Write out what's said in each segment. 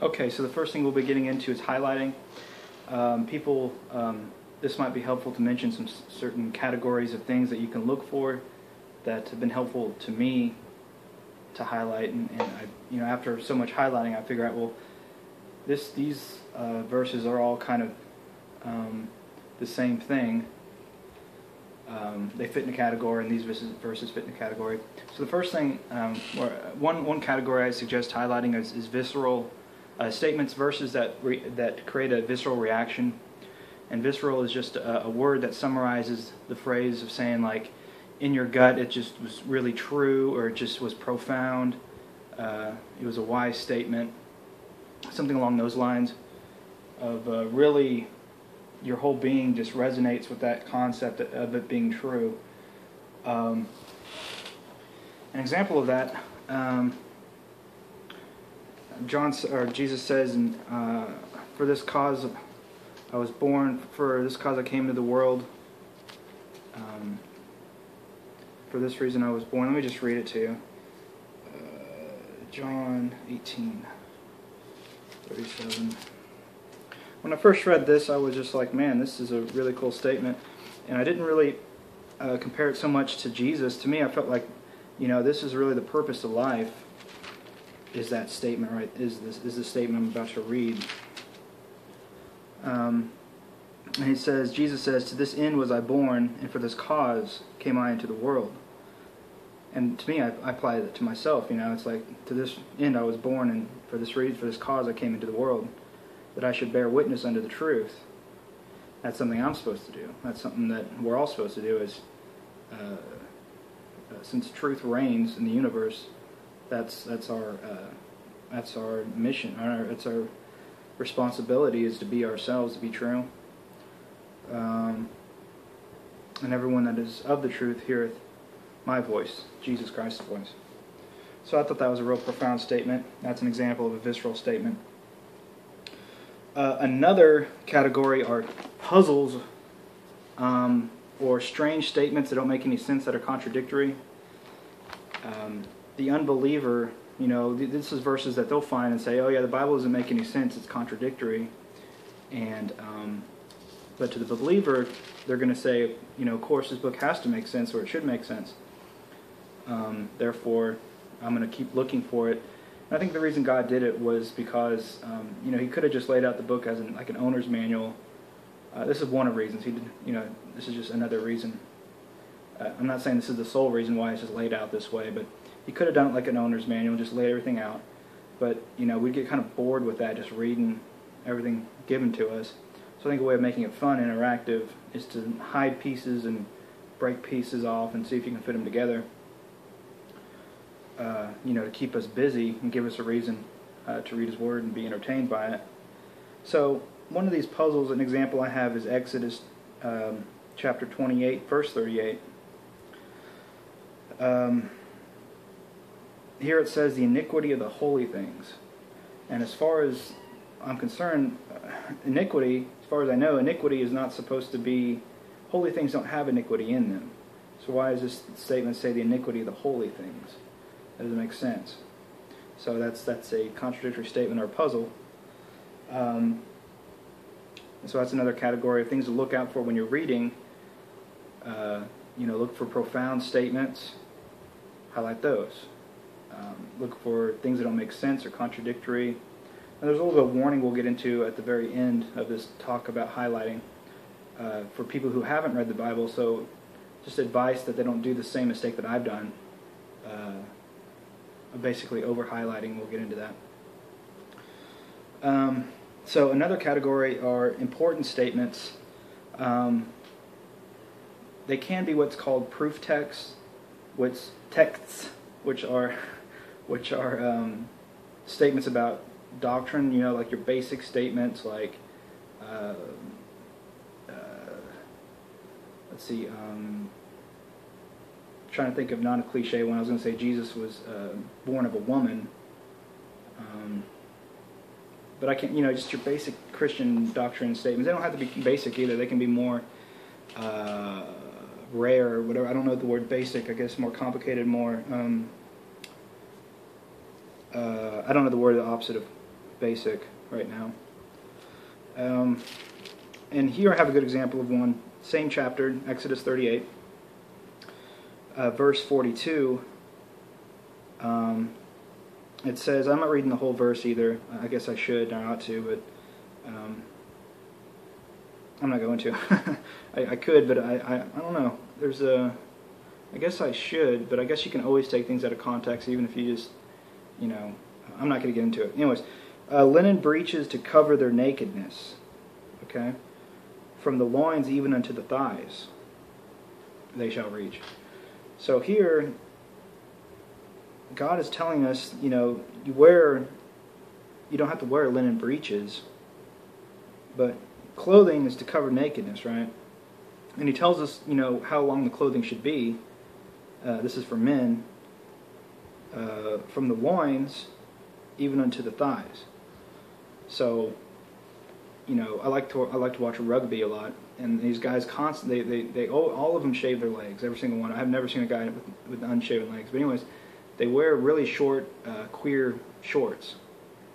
Okay, so the first thing we'll be getting into is highlighting. This might be helpful to mention some certain categories of things that you can look for that have been helpful to me to highlight. And after so much highlighting, I figure out, well, these verses are all kind of the same thing. They fit in a category, and these verses fit in a category. So the first thing, one category I suggest highlighting is visceral statements, verses that create a visceral reaction. And visceral is just a word that summarizes the phrase of saying, like, in your gut it just was really true, or it just was profound. It was a wise statement, something along those lines of really your whole being just resonates with that concept of it being true. An example of that, Jesus says, "For this cause I was born. For this cause I came into the world. For this reason I was born." Let me just read it to you. John 18:37. When I first read this, I was just like, man, this is a really cool statement. And I didn't really compare it so much to Jesus. To me, I felt like, this is really the purpose of life, is that statement, right? Is the statement I'm about to read. And Jesus says, "To this end was I born, and for this cause came I into the world." And to me, I apply it to myself. It's like, to this end I was born, and for this reason, for this cause I came into the world, that I should bear witness unto the truth. That's something I'm supposed to do. That's something that we're all supposed to do. Is since truth reigns in the universe, that's our mission. It's our responsibility, is to be ourselves, to be true. And everyone that is of the truth heareth my voice, Jesus Christ's voice. So I thought that was a real profound statement. That's an example of a visceral statement. Another category are puzzles, or strange statements that don't make any sense, that are contradictory. The unbeliever, this is verses that they'll find and say, "Oh yeah, the Bible doesn't make any sense; it's contradictory." And but to the believer, they're going to say, "Of course, this book has to make sense, or it should make sense. Therefore, I'm going to keep looking for it." And I think the reason God did it was because, He could have just laid out the book as an owner's manual. This is one of the reasons. He did, this is just another reason. I'm not saying this is the sole reason why it's just laid out this way, but He could have done it like an owner's manual, just laid everything out. But, we'd get kind of bored with that, just reading everything given to us. So I think a way of making it fun and interactive is to hide pieces and break pieces off and see if you can fit them together. To keep us busy and give us a reason to read His Word and be entertained by it. So one of these puzzles, an example I have, is Exodus chapter 28, verse 38. Here it says, "The iniquity of the holy things." And as far as I'm concerned, iniquity, as far as I know, iniquity is not supposed to be, holy things don't have iniquity in them. So why does this statement say the iniquity of the holy things? That doesn't make sense. So that's a contradictory statement or a puzzle. So that's another category of things to look out for when you're reading. Look for profound statements. Highlight those. Look for things that don't make sense or contradictory. And there's a little bit of warning we'll get into at the very end of this talk about highlighting for people who haven't read the Bible. So just advice that they don't do the same mistake that I've done. Basically over-highlighting. We'll get into that. So another category are important statements. They can be what's called proof texts, which are statements about doctrine. Like your basic statements, like let's see. Trying to think of not a cliche one. I was going to say Jesus was born of a woman. But I can't, just your basic Christian doctrine statements. They don't have to be basic either. They can be more rare or whatever. I don't know the word basic. I guess more complicated, more. I don't know the word, the opposite of basic right now. And here I have a good example of one. Same chapter, Exodus 38, verse 42. It says, I'm not reading the whole verse either. I guess I should, I ought to, but I'm not going to. I could, but I don't know. I guess I should, but I guess you can always take things out of context, even if you just, I'm not going to get into it. Anyways, linen breeches to cover their nakedness, okay? From the loins even unto the thighs they shall reach. So here, God is telling us, you don't have to wear linen breeches, but clothing is to cover nakedness, right? And he tells us, how long the clothing should be. This is for men. From the loins even unto the thighs. So, I like to watch rugby a lot, and these guys constantly they all of them shave their legs, every single one. I've never seen a guy with unshaven legs, but anyways, they wear really short queer shorts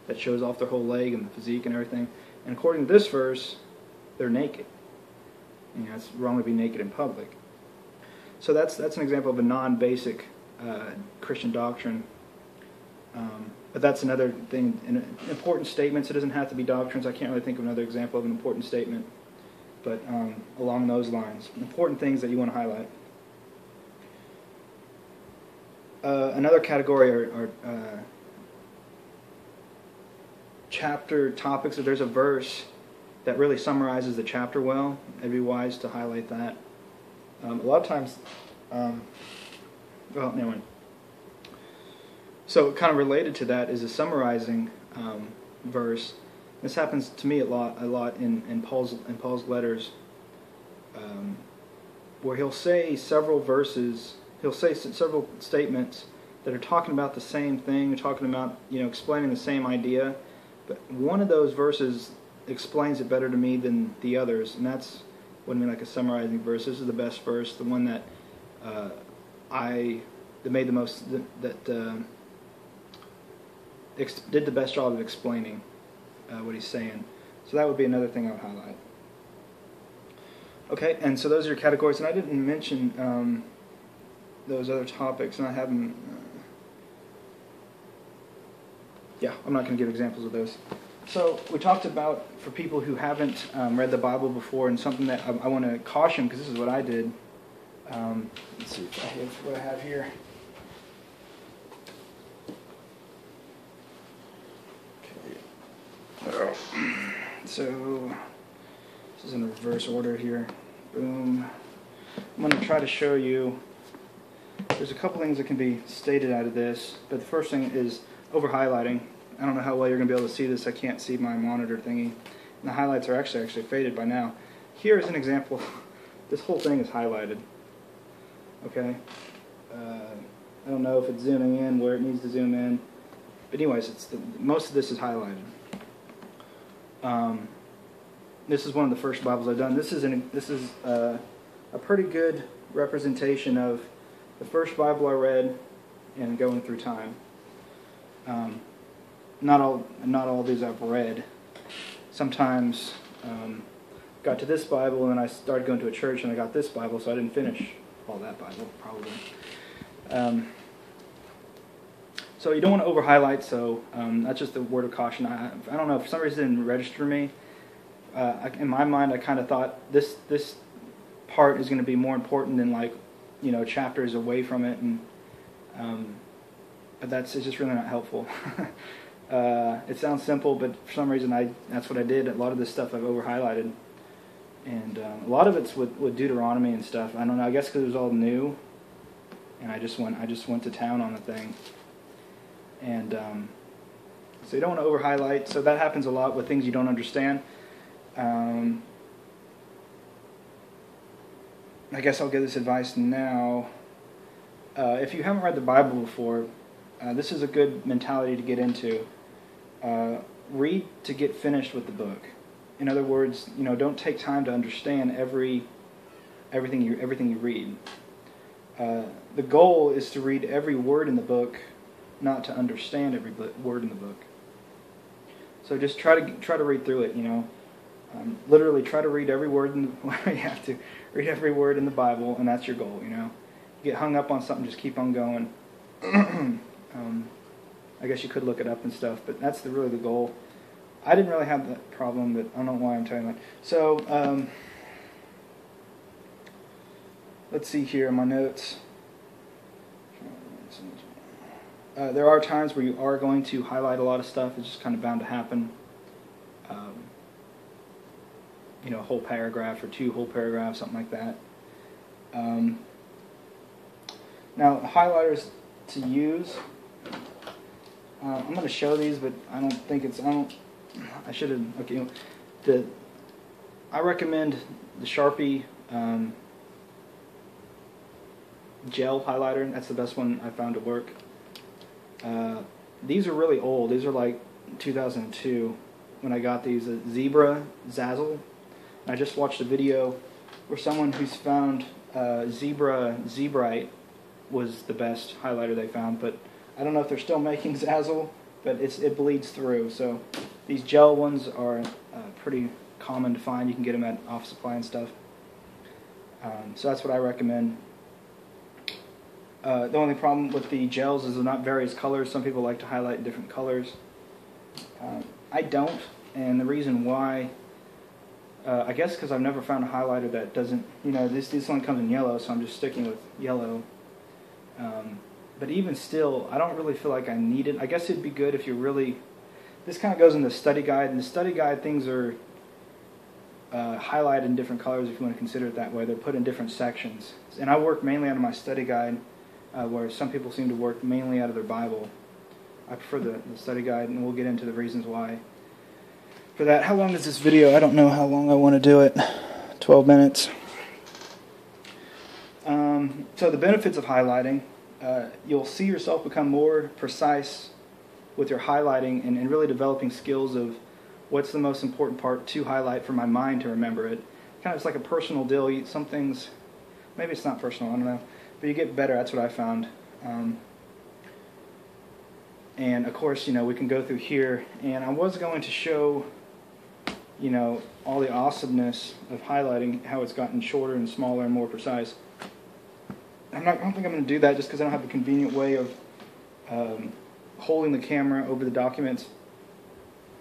that shows off their whole leg and the physique and everything. And according to this verse, they're naked. It's wrong to be naked in public. So that's an example of a non-basic Christian doctrine. But that's another thing, an important statement. So it doesn't have to be doctrines. I can't really think of another example of an important statement. But along those lines, important things that you want to highlight. Another category are chapter topics. If there's a verse that really summarizes the chapter well, it'd be wise to highlight that. A lot of times, well, never mind. So kind of related to that is a summarizing verse. This happens to me a lot in Paul's letters, where he'll say several verses. He'll say several statements that are talking about the same thing, talking about explaining the same idea, but one of those verses explains it better to me than the others, and that's what I mean, like a summarizing verse. This is the best verse, the one that made the most, did the best job of explaining what he's saying. So that would be another thing I would highlight. Okay, and so those are your categories, and I didn't mention those other topics, and I haven't. I'm not going to give examples of those. So we talked about, for people who haven't read the Bible before, and something that I want to caution, because this is what I did. Let's see if I have what I have here. Okay. So this is in reverse order here. Boom. I'm going to try to show you. There's a couple things that can be stated out of this, but the first thing is over highlighting. I don't know how well you're going to be able to see this. I can't see my monitor thingy. And the highlights are actually faded by now. Here is an example. This whole thing is highlighted. Okay? I don't know if it's zooming in where it needs to zoom in. But anyways, most of this is highlighted. This is one of the first Bibles I've done. This is a pretty good representation of the first Bible I read and going through time. Not all these I've read. Sometimes got to this Bible and then I started going to a church and I got this Bible, so I didn't finish all that Bible probably. So you don't want to over highlight. So that's just a word of caution. I don't know, for some reason it didn't register me. In my mind, I kind of thought this part is going to be more important than chapters away from it, and but it's just really not helpful. It sounds simple, but for some reason that's what I did. A lot of this stuff I've over highlighted, and a lot of it's with Deuteronomy and stuff. I don't know. I guess because it was all new, and I just went to town on the thing, and so you don't want to over highlight. So that happens a lot with things you don't understand. I guess I'll give this advice now. If you haven't read the Bible before, this is a good mentality to get into. Read to get finished with the book. In other words, don't take time to understand everything you read. The goal is to read every word in the book, not to understand every word in the book. So just try to read through it. Literally try to read every word. You have to read every word in the Bible, and that's your goal. You get hung up on something, just keep on going. I guess you could look it up and stuff, but that's really the goal. I didn't really have that problem, but I don't know why I'm telling that. So let's see here in my notes. There are times where you are going to highlight a lot of stuff. It's just kind of bound to happen. A whole paragraph or 2 whole paragraphs, something like that. Now, highlighters to use. I'm going to show these, but I don't think it's. I should have. Okay, I recommend the Sharpie gel highlighter. That's the best one I found to work. These are really old. These are like 2002 when I got these. Zebra Zazzle. I just watched a video where someone who's found Zebra Zebrite was the best highlighter they found, but I don't know if they're still making Zazzle, but it bleeds through. So these gel ones are pretty common to find. You can get them at Office Supply and stuff. So that's what I recommend. The only problem with the gels is they're not various colors. Some people like to highlight in different colors. I don't, and the reason why, I guess because I've never found a highlighter that doesn't, this one comes in yellow, so I'm just sticking with yellow. But even still, I don't really feel like I need it. I guess it'd be good if you really, this kind of goes in the study guide. In the study guide, things are highlighted in different colors if you want to consider it that way. They're put in different sections. And I work mainly out of my study guide, where some people seem to work mainly out of their Bible. I prefer the study guide, and we'll get into the reasons why. For that, how long is this video? I don't know how long I want to do it. 12 minutes. So the benefits of highlighting, you'll see yourself become more precise with your highlighting and really developing skills of what's the most important part to highlight for my mind to remember it. Kind of it's like a personal deal. Some things, maybe it's not personal, I don't know, but you get better. That's what I found. And of course, we can go through here, and I was going to show all the awesomeness of highlighting, how it's gotten shorter and smaller and more precise. I don't think I'm going to do that just because I don't have a convenient way of holding the camera over the documents.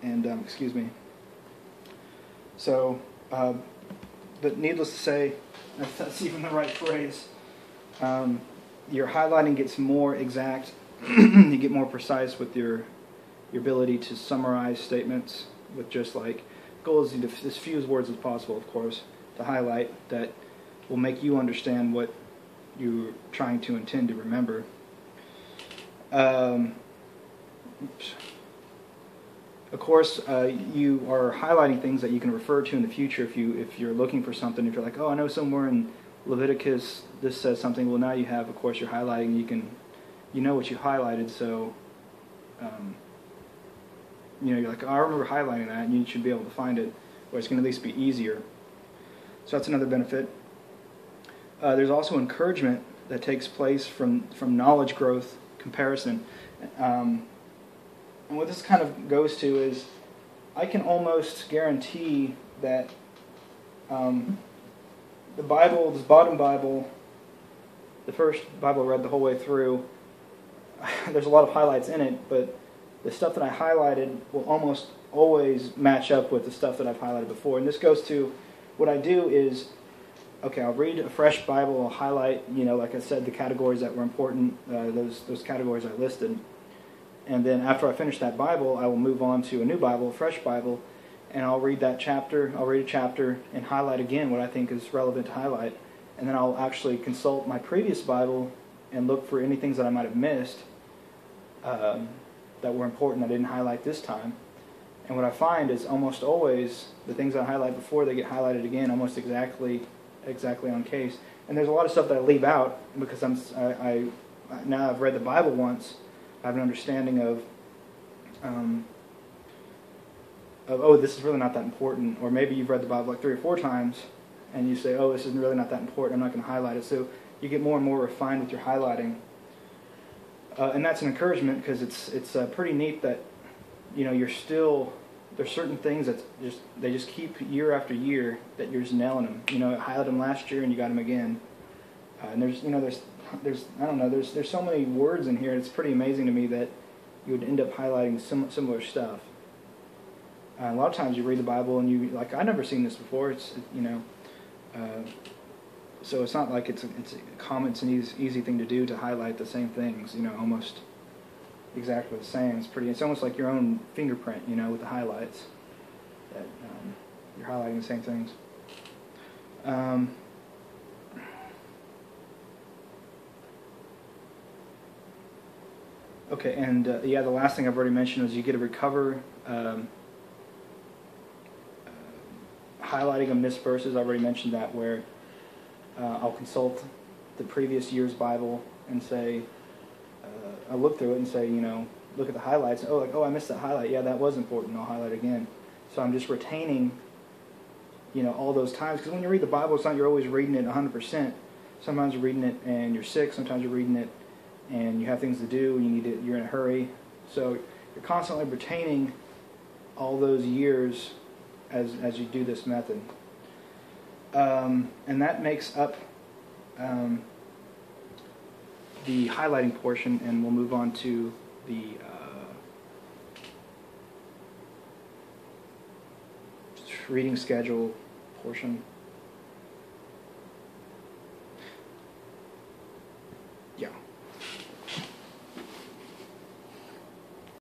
And, excuse me. So, but needless to say, that's even the right phrase. Your highlighting gets more exact. You get more precise with your ability to summarize statements with just like, goal is to as few words as possible, of course, to highlight that will make you understand what you're trying to intend to remember. Of course, you are highlighting things that you can refer to in the future if you're looking for something. If you're like, oh, I know somewhere in Leviticus this says something. Well, now you have, of course, you're highlighting. You know what you highlighted, so you're like, oh, I remember highlighting that, and you should be able to find it, or it's going to at least be easier. So that's another benefit. There's also encouragement that takes place from knowledge growth comparison. And what this kind of goes to is, I can almost guarantee that the Bible, this bottom Bible, the first Bible I read the whole way through, there's a lot of highlights in it, but the stuff that I highlighted will almost always match up with the stuff that I've highlighted before. And this goes to, what I do is, okay, I'll read a fresh Bible, I'll highlight, like I said, the categories that were important, those categories I listed. And then after I finish that Bible, I will move on to a new Bible, a fresh Bible, and I'll read that chapter, and highlight again what I think is relevant to highlight. And then I'll actually consult my previous Bible and look for any things that I might have missed that were important that I didn't highlight this time. And what I find is almost always the things I highlight before, they get highlighted again almost exactly on case. And there's a lot of stuff that I leave out because now I've read the Bible once. I have an understanding of oh, this is really not that important. Or maybe you've read the Bible like 3 or 4 times and you say, oh, this is really not that important, I'm not going to highlight it. So you get more and more refined with your highlighting. And that's an encouragement because it's pretty neat that you're still there's certain things that they just keep year after year that you're just nailing them. You know, I highlighted them last year and you got them again. And there's I don't know, there's so many words in here. It's pretty amazing to me that you would end up highlighting similar stuff. A lot of times you read the Bible and you like, I've never seen this before. It's so it's not like it's a common, it's an easy thing to do to highlight the same things. You know, almost exactly the same. It's almost like your own fingerprint. You know, with the highlights that you're highlighting the same things. Okay, and the last thing I've already mentioned is you get to recover highlighting of missed verses. I've already mentioned that, where I'll consult the previous year's Bible and say, I'll look through it and say, look at the highlights. I missed that highlight. Yeah, that was important. I'll highlight again. So I'm just retaining, all those times. Because when you read the Bible, it's not you're always reading it 100%. Sometimes you're reading it and you're sick. Sometimes you're reading it and you have things to do and you're in a hurry. So you're constantly retaining all those years as you do this method. And that makes up the highlighting portion, and we'll move on to the reading schedule portion.